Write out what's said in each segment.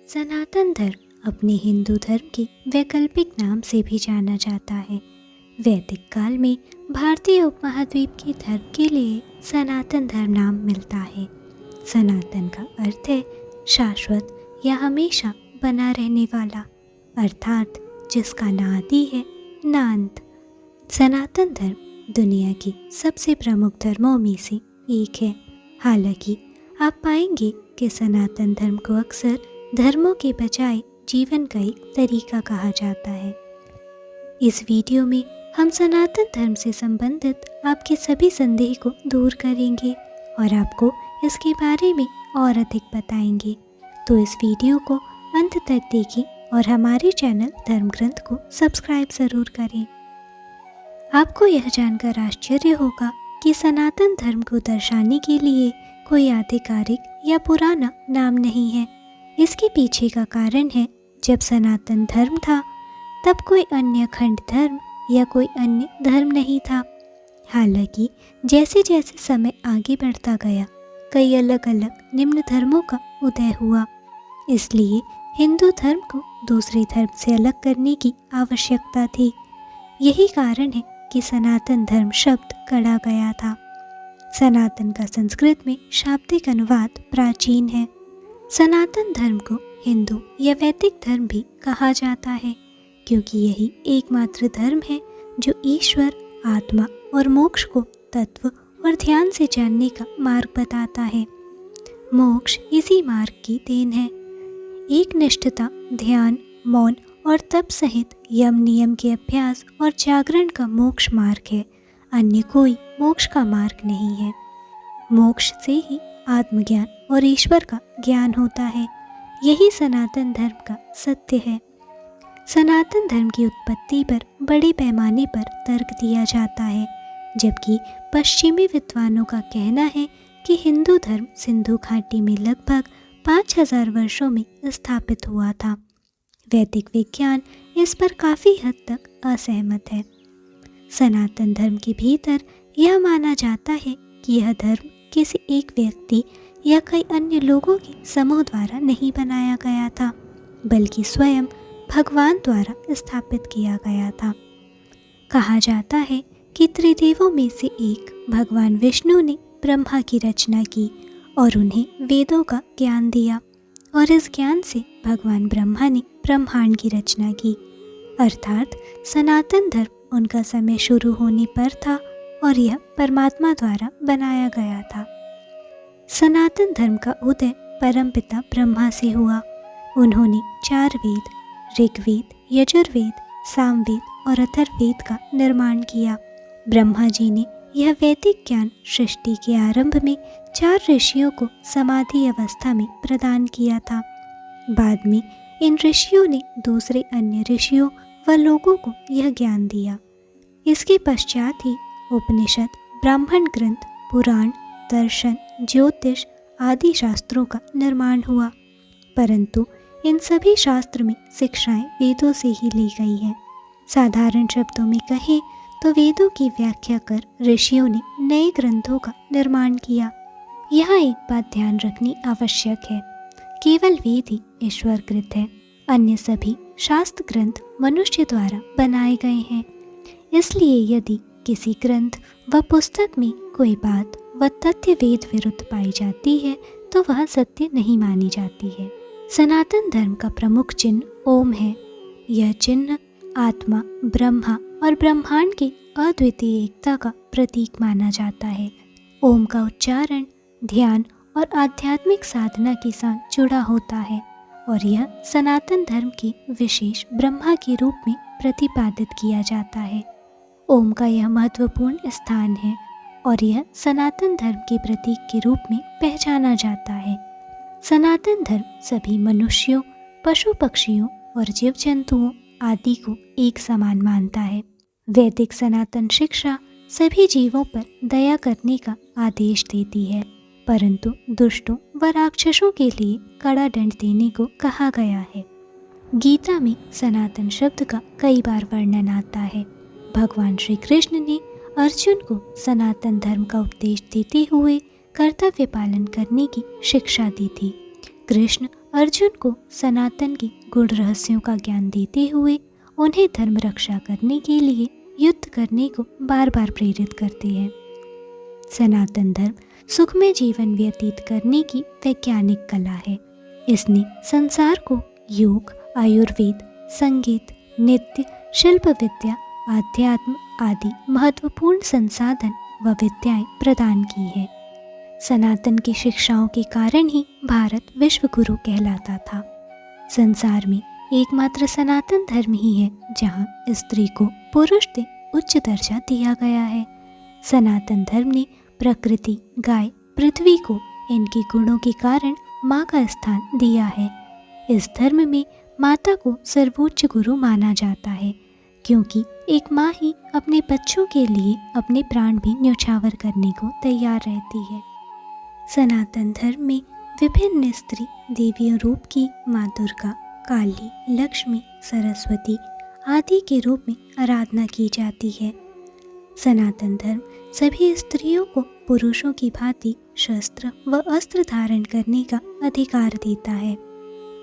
सनातन धर्म अपने हिंदू धर्म के वैकल्पिक नाम से भी जाना जाता है। वैदिक काल में भारतीय उपमहाद्वीप के धर्म के लिए सनातन धर्म नाम मिलता है। सनातन का अर्थ है शाश्वत या हमेशा बना रहने वाला, अर्थात जिसका ना आदि है ना अंत। सनातन धर्म दुनिया के सबसे प्रमुख धर्मों में से एक है। हालांकि आप पाएंगे कि सनातन धर्म को अक्सर धर्मों के बजाय जीवन का एक तरीका कहा जाता है। इस वीडियो में हम सनातन धर्म से संबंधित आपके सभी संदेह को दूर करेंगे और आपको इसके बारे में और अधिक बताएंगे। तो इस वीडियो को अंत तक देखें और हमारे चैनल धर्म ग्रंथ को सब्सक्राइब ज़रूर करें। आपको यह जानकर आश्चर्य होगा कि सनातन धर्म को दर्शाने के लिए कोई आधिकारिक या पुराना नाम नहीं है। इसके पीछे का कारण है, जब सनातन धर्म था तब कोई अन्य खंड धर्म या कोई अन्य धर्म नहीं था। हालांकि जैसे जैसे समय आगे बढ़ता गया, कई अलग अलग निम्न धर्मों का उदय हुआ। इसलिए हिंदू धर्म को दूसरे धर्म से अलग करने की आवश्यकता थी। यही कारण है कि सनातन धर्म शब्द गढ़ा गया था। सनातन का संस्कृत में शाब्दिक अनुवाद प्राचीन है। सनातन धर्म को हिंदू या वैदिक धर्म भी कहा जाता है, क्योंकि यही एकमात्र धर्म है जो ईश्वर, आत्मा और मोक्ष को तत्व और ध्यान से जानने का मार्ग बताता है। मोक्ष इसी मार्ग की देन है। एक निष्ठता, ध्यान, मौन और तप सहित यम नियम के अभ्यास और जागरण का मोक्ष मार्ग है। अन्य कोई मोक्ष का मार्ग नहीं है। मोक्ष से ही आत्मज्ञान और ईश्वर का ज्ञान होता है। यही सनातन धर्म का सत्य है। सनातन धर्म की उत्पत्ति पर बड़े पैमाने पर तर्क दिया जाता है, जबकि पश्चिमी विद्वानों का कहना है कि हिंदू धर्म सिंधु घाटी में लगभग 5000 वर्षों में स्थापित हुआ था। वैदिक विज्ञान इस पर काफ़ी हद तक असहमत है। सनातन धर्म के भीतर यह माना जाता है कि यह धर्म किसी एक व्यक्ति या कई अन्य लोगों के समूह द्वारा नहीं बनाया गया था, बल्कि स्वयं भगवान द्वारा स्थापित किया गया था। कहा जाता है कि त्रिदेवों में से एक भगवान विष्णु ने ब्रह्मा की रचना की और उन्हें वेदों का ज्ञान दिया, और इस ज्ञान से भगवान ब्रह्मा ने ब्रह्मांड की रचना की। अर्थात सनातन धर्म उनका समय शुरू होने पर था और यह परमात्मा द्वारा बनाया गया था। सनातन धर्म का उदय परमपिता ब्रह्मा से हुआ। उन्होंने 4 वेद, ऋग्वेद, यजुर्वेद, सामवेद और अथर्ववेद का निर्माण किया। ब्रह्मा जी ने यह वैदिक ज्ञान सृष्टि के आरंभ में 4 ऋषियों को समाधि अवस्था में प्रदान किया था। बाद में इन ऋषियों ने दूसरे अन्य ऋषियों व लोगों को यह ज्ञान दिया। इसके पश्चात ही उपनिषद, ब्राह्मण ग्रंथ, पुराण, दर्शन, ज्योतिष आदि शास्त्रों का निर्माण हुआ। परंतु इन सभी शास्त्र में शिक्षाएं वेदों से ही ली गई हैं। साधारण शब्दों में कहें तो वेदों की व्याख्या कर ऋषियों ने नए ग्रंथों का निर्माण किया। यहाँ एक बात ध्यान रखनी आवश्यक है, केवल वेद ही ईश्वरकृत है। अन्य सभी शास्त्र ग्रंथ मनुष्य द्वारा बनाए गए हैं। इसलिए यदि किसी ग्रंथ व पुस्तक में कोई बात व तथ्य वेद विरुद्ध पाई जाती है तो वह सत्य नहीं मानी जाती है। सनातन धर्म का प्रमुख चिन्ह ओम है। यह चिन्ह आत्मा, ब्रह्मा और ब्रह्मांड की अद्वितीय एकता का प्रतीक माना जाता है। ओम का उच्चारण ध्यान और आध्यात्मिक साधना के साथ जुड़ा होता है और यह सनातन धर्म की विशेष ब्रह्मा के रूप में प्रतिपादित किया जाता है। ओम का यह महत्वपूर्ण स्थान है और यह सनातन धर्म के प्रतीक के रूप में पहचाना जाता है। सनातन धर्म सभी मनुष्यों, पशु पक्षियों और जीव जंतुओं आदि को एक समान मानता है। वैदिक सनातन शिक्षा सभी जीवों पर दया करने का आदेश देती है, परंतु दुष्टों व राक्षसों के लिए कड़ा दंड देने को कहा गया है। गीता में सनातन शब्द का कई बार वर्णन आता है। भगवान श्री कृष्ण ने अर्जुन को सनातन धर्म का उपदेश देते हुए कर्तव्य पालन करने की शिक्षा दी थी। कृष्ण अर्जुन को सनातन के गूढ़ रहस्यों का ज्ञान देते हुए उन्हें धर्म रक्षा करने के लिए युद्ध करने को बार बार प्रेरित करते हैं। सनातन धर्म सुखमय जीवन व्यतीत करने की वैज्ञानिक कला है। इसने संसार को योग, आयुर्वेद, संगीत, नृत्य, शिल्प विद्या, आध्यात्म आदि महत्वपूर्ण संसाधन व विद्याएं प्रदान की है। सनातन की शिक्षाओं के कारण ही भारत विश्व गुरु कहलाता था। संसार में एकमात्र सनातन धर्म ही है जहां स्त्री को पुरुष से उच्च दर्जा दिया गया है। सनातन धर्म ने प्रकृति, गाय, पृथ्वी को इनके गुणों के कारण माँ का स्थान दिया है। इस धर्म में माता को सर्वोच्च गुरु माना जाता है, क्योंकि एक माँ ही अपने बच्चों के लिए अपने प्राण भी न्यौछावर करने को तैयार रहती है। सनातन धर्म में विभिन्न स्त्री देवियों रूप की माँ दुर्गा, काली, लक्ष्मी, सरस्वती आदि के रूप में आराधना की जाती है। सनातन धर्म सभी स्त्रियों को पुरुषों की भांति शस्त्र व अस्त्र धारण करने का अधिकार देता है।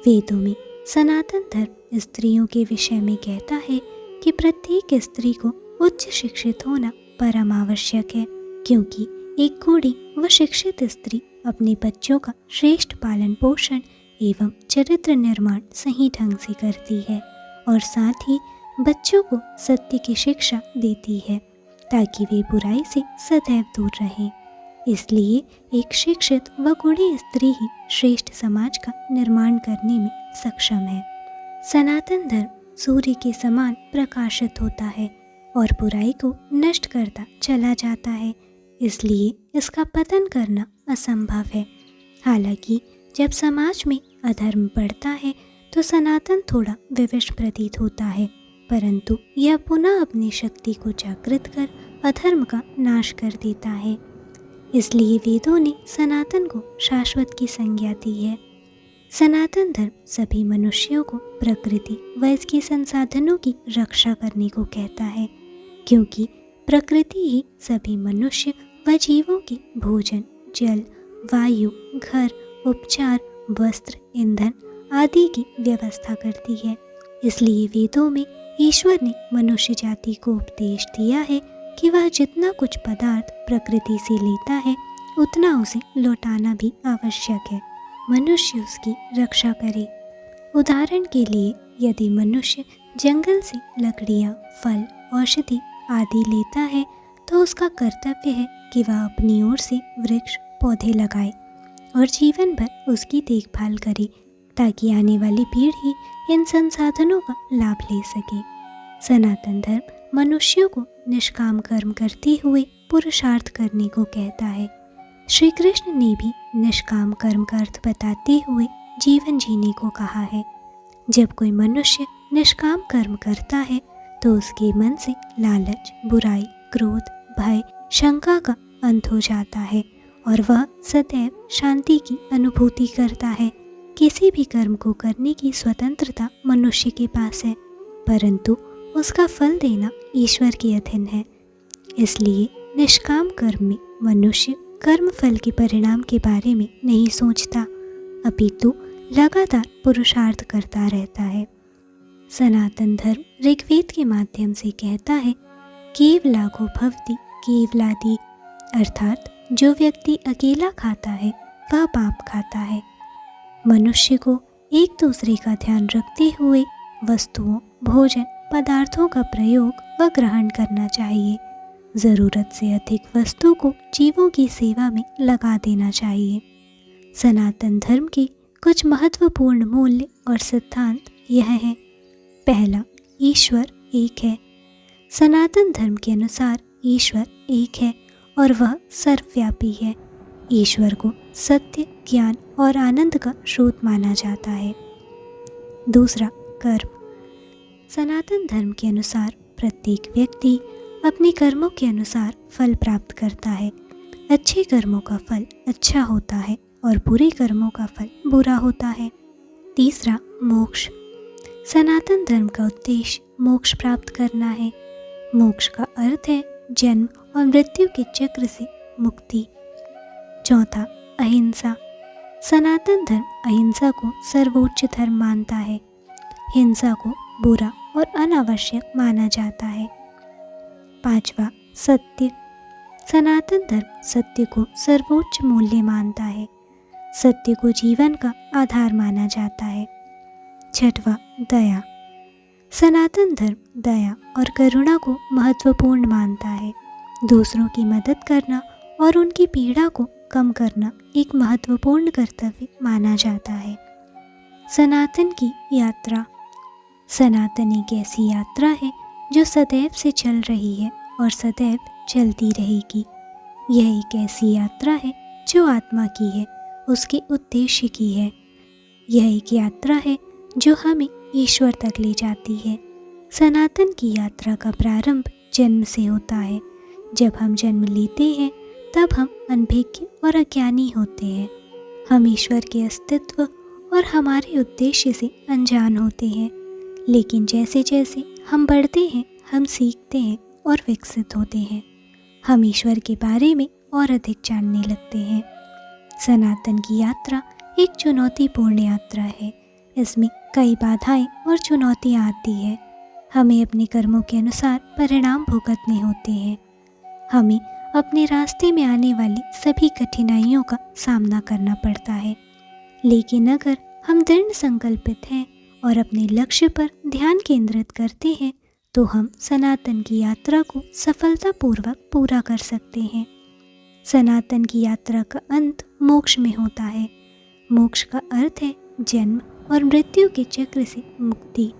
वेदों में सनातन धर्म स्त्रियों के विषय में कहता है कि प्रत्येक स्त्री को उच्च शिक्षित होना परम आवश्यक है, क्योंकि एक गुणी व शिक्षित स्त्री अपने बच्चों का श्रेष्ठ पालन पोषण एवं चरित्र निर्माण सही ढंग से करती है और साथ ही बच्चों को सत्य की शिक्षा देती है ताकि वे बुराई से सदैव दूर रहें। इसलिए एक शिक्षित व गुणी स्त्री ही श्रेष्ठ समाज का निर्माण करने में सक्षम है। सनातन धर्म सूर्य के समान प्रकाशित होता है और बुराई को नष्ट करता चला जाता है, इसलिए इसका पतन करना असंभव है। हालांकि जब समाज में अधर्म बढ़ता है तो सनातन थोड़ा विवश प्रतीत होता है, परंतु यह पुनः अपनी शक्ति को जागृत कर अधर्म का नाश कर देता है। इसलिए वेदों ने सनातन को शाश्वत की संज्ञा दी है। सनातन धर्म सभी मनुष्यों को प्रकृति व इसके संसाधनों की रक्षा करने को कहता है, क्योंकि प्रकृति ही सभी मनुष्य व जीवों की भोजन, जल, वायु, घर, उपचार, वस्त्र, ईंधन आदि की व्यवस्था करती है। इसलिए वेदों में ईश्वर ने मनुष्य जाति को उपदेश दिया है कि वह जितना कुछ पदार्थ प्रकृति से लेता है उतना उसे लौटाना भी आवश्यक है, मनुष्य उसकी रक्षा करे। उदाहरण के लिए यदि मनुष्य जंगल से लकड़ियाँ, फल, औषधि आदि लेता है तो उसका कर्तव्य है कि वह अपनी ओर से वृक्ष पौधे लगाए और जीवन भर उसकी देखभाल करे ताकि आने वाली पीढ़ी इन संसाधनों का लाभ ले सके। सनातन धर्म मनुष्यों को निष्काम कर्म करते हुए पुरुषार्थ करने को कहता है। श्री कृष्ण ने भी निष्काम कर्म का अर्थ बताते हुए जीवन जीने को कहा है। जब कोई मनुष्य निष्काम कर्म करता है तो उसके मन से लालच, बुराई, क्रोध, भय, शंका का अंत हो जाता है और वह सदैव शांति की अनुभूति करता है। किसी भी कर्म को करने की स्वतंत्रता मनुष्य के पास है, परंतु उसका फल देना ईश्वर के अधीन है। इसलिए निष्काम कर्म में मनुष्य कर्म फल के परिणाम के बारे में नहीं सोचता, अपितु लगातार पुरुषार्थ करता रहता है। सनातन धर्म ऋग्वेद के माध्यम से कहता है, केवलाघो भवति केवलादि, अर्थात जो व्यक्ति अकेला खाता है वह पाप खाता है। मनुष्य को एक दूसरे का ध्यान रखते हुए वस्तुओं, भोजन पदार्थों का प्रयोग व ग्रहण करना चाहिए। ज़रूरत से अधिक वस्तु को जीवों की सेवा में लगा देना चाहिए। सनातन धर्म के कुछ महत्वपूर्ण मूल्य और सिद्धांत यह है। पहला, ईश्वर एक है। सनातन धर्म के अनुसार ईश्वर एक है और वह सर्वव्यापी है। ईश्वर को सत्य, ज्ञान और आनंद का स्रोत माना जाता है। दूसरा, कर्म। सनातन धर्म के अनुसार प्रत्येक व्यक्ति अपने कर्मों के अनुसार फल प्राप्त करता है। अच्छे कर्मों का फल अच्छा होता है और बुरे कर्मों का फल बुरा होता है। तीसरा, मोक्ष। सनातन धर्म का उद्देश्य मोक्ष प्राप्त करना है। मोक्ष का अर्थ है जन्म और मृत्यु के चक्र से मुक्ति। चौथा, अहिंसा। सनातन धर्म अहिंसा को सर्वोच्च धर्म मानता है। हिंसा को बुरा और अनावश्यक माना जाता है। 5वां, सत्य। सनातन धर्म सत्य को सर्वोच्च मूल्य मानता है। सत्य को जीवन का आधार माना जाता है। 6वां, दया। सनातन धर्म दया और करुणा को महत्वपूर्ण मानता है। दूसरों की मदद करना और उनकी पीड़ा को कम करना एक महत्वपूर्ण कर्तव्य माना जाता है। सनातन की यात्रा। सनातन एक ऐसी यात्रा है जो सदैव से चल रही है और सदैव चलती रहेगी। यह एक ऐसी यात्रा है जो आत्मा की है, उसके उद्देश्य की है। यह एक यात्रा है जो हमें ईश्वर तक ले जाती है। सनातन की यात्रा का प्रारंभ जन्म से होता है। जब हम जन्म लेते हैं तब हम अनभिज्ञ और अज्ञानी होते हैं। हम ईश्वर के अस्तित्व और हमारे उद्देश्य से अनजान होते हैं। लेकिन जैसे जैसे हम बढ़ते हैं हम सीखते हैं और विकसित होते हैं। हम ईश्वर के बारे में और अधिक जानने लगते हैं। सनातन की यात्रा एक चुनौतीपूर्ण यात्रा है। इसमें कई बाधाएं और चुनौतियां आती है। हमें अपने कर्मों के अनुसार परिणाम भुगतने होते हैं। हमें अपने रास्ते में आने वाली सभी कठिनाइयों का सामना करना पड़ता है। लेकिन अगर हम दृढ़ संकल्पित हैं और अपने लक्ष्य पर ध्यान केंद्रित करते हैं तो हम सनातन की यात्रा को सफलतापूर्वक पूरा कर सकते हैं। सनातन की यात्रा का अंत मोक्ष में होता है। मोक्ष का अर्थ है जन्म और मृत्यु के चक्र से मुक्ति।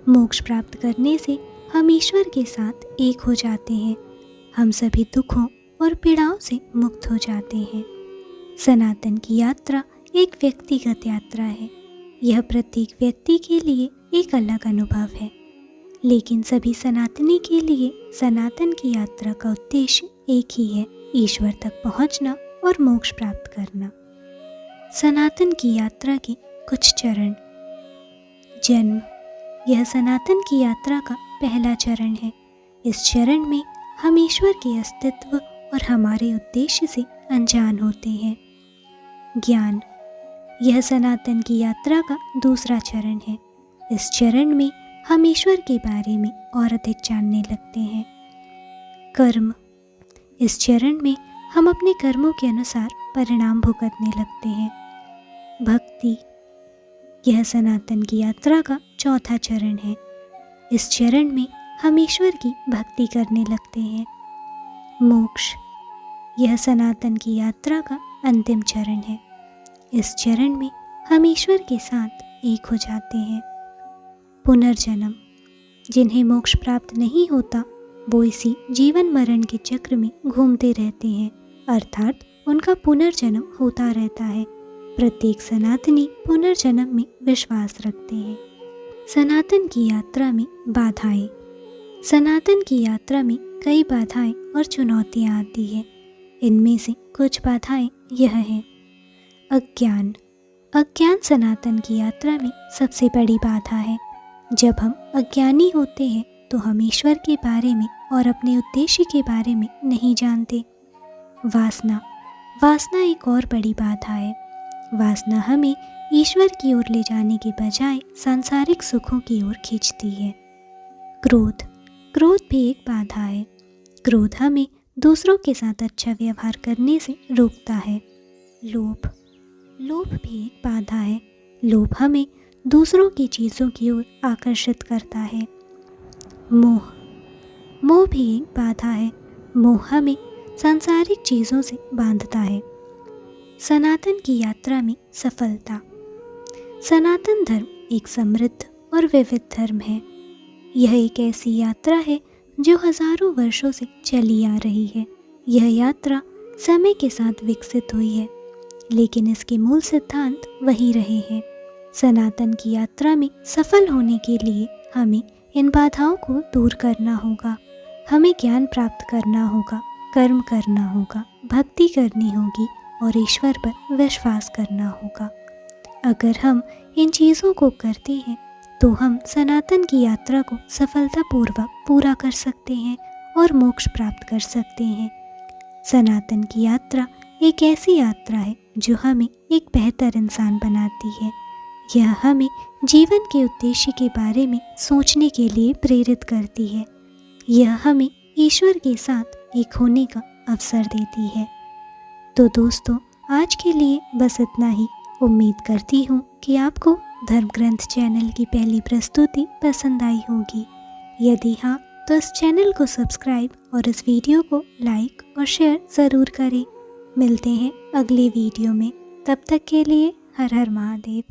मोक्ष प्राप्त करने से हम ईश्वर के साथ एक हो जाते हैं। हम सभी दुखों और पीड़ाओं से मुक्त हो जाते हैं। सनातन की यात्रा एक व्यक्तिगत यात्रा है। यह प्रत्येक व्यक्ति के लिए एक अलग अनुभव है, लेकिन सभी सनातनी के लिए सनातन की यात्रा का उद्देश्य एक ही है, ईश्वर तक पहुंचना और मोक्ष प्राप्त करना। सनातन की यात्रा के कुछ चरण। जन्म। यह सनातन की यात्रा का पहला चरण है। इस चरण में हम ईश्वर के अस्तित्व और हमारे उद्देश्य से अनजान होते हैं। ज्ञान। यह सनातन की यात्रा का दूसरा चरण है। इस चरण में हम ईश्वर के बारे में और अधिक जानने लगते हैं। कर्म। इस चरण में हम अपने कर्मों के अनुसार परिणाम भुगतने लगते हैं। भक्ति। यह सनातन की यात्रा का चौथा चरण है। इस चरण में हम ईश्वर की भक्ति करने लगते हैं। मोक्ष। यह सनातन की यात्रा का अंतिम चरण है। इस चरण में हम ईश्वर के साथ एक हो जाते हैं। पुनर्जन्म। जिन्हें मोक्ष प्राप्त नहीं होता वो इसी जीवन मरण के चक्र में घूमते रहते हैं, अर्थात उनका पुनर्जन्म होता रहता है। प्रत्येक सनातनी पुनर्जन्म में विश्वास रखते हैं। सनातन की यात्रा में बाधाएं। सनातन की यात्रा में कई बाधाएं और चुनौतियां आती हैं। इनमें से कुछ बाधाएं यह हैं। अज्ञान। अज्ञान सनातन की यात्रा में सबसे बड़ी बाधा है। जब हम अज्ञानी होते हैं तो हम ईश्वर के बारे में और अपने उद्देश्य के बारे में नहीं जानते। वासना। वासना एक और बड़ी बाधा है। वासना हमें ईश्वर की ओर ले जाने के बजाय सांसारिक सुखों की ओर खींचती है। क्रोध। क्रोध भी एक बाधा है। क्रोध हमें दूसरों के साथ अच्छा व्यवहार करने से रोकता है। लोभ। लोभ भी एक बाधा है। लोभ हमें दूसरों की चीज़ों की ओर आकर्षित करता है। मोह। मोह भी एक बाधा है। मोह हमें सांसारिक चीज़ों से बांधता है। सनातन की यात्रा में सफलता। सनातन धर्म एक समृद्ध और विविध धर्म है। यह एक ऐसी यात्रा है जो हजारों वर्षों से चली आ रही है। यह यात्रा समय के साथ विकसित हुई है, लेकिन इसके मूल सिद्धांत वही रहे हैं। सनातन की यात्रा में सफल होने के लिए हमें इन बाधाओं को दूर करना होगा। हमें ज्ञान प्राप्त करना होगा, कर्म करना होगा, भक्ति करनी होगी और ईश्वर पर विश्वास करना होगा। अगर हम इन चीज़ों को करते हैं तो हम सनातन की यात्रा को सफलतापूर्वक पूरा कर सकते हैं और मोक्ष प्राप्त कर सकते हैं। सनातन की यात्रा एक ऐसी यात्रा है जो हमें एक बेहतर इंसान बनाती है। यह हमें जीवन के उद्देश्य के बारे में सोचने के लिए प्रेरित करती है। यह हमें ईश्वर के साथ एक होने का अवसर देती है। तो दोस्तों, आज के लिए बस इतना ही। उम्मीद करती हूँ कि आपको धर्म ग्रंथ चैनल की पहली प्रस्तुति पसंद आई होगी। यदि हाँ, तो इस चैनल को सब्सक्राइब और इस वीडियो को लाइक और शेयर ज़रूर करें। मिलते हैं अगले वीडियो में। तब तक के लिए हर हर महादेव।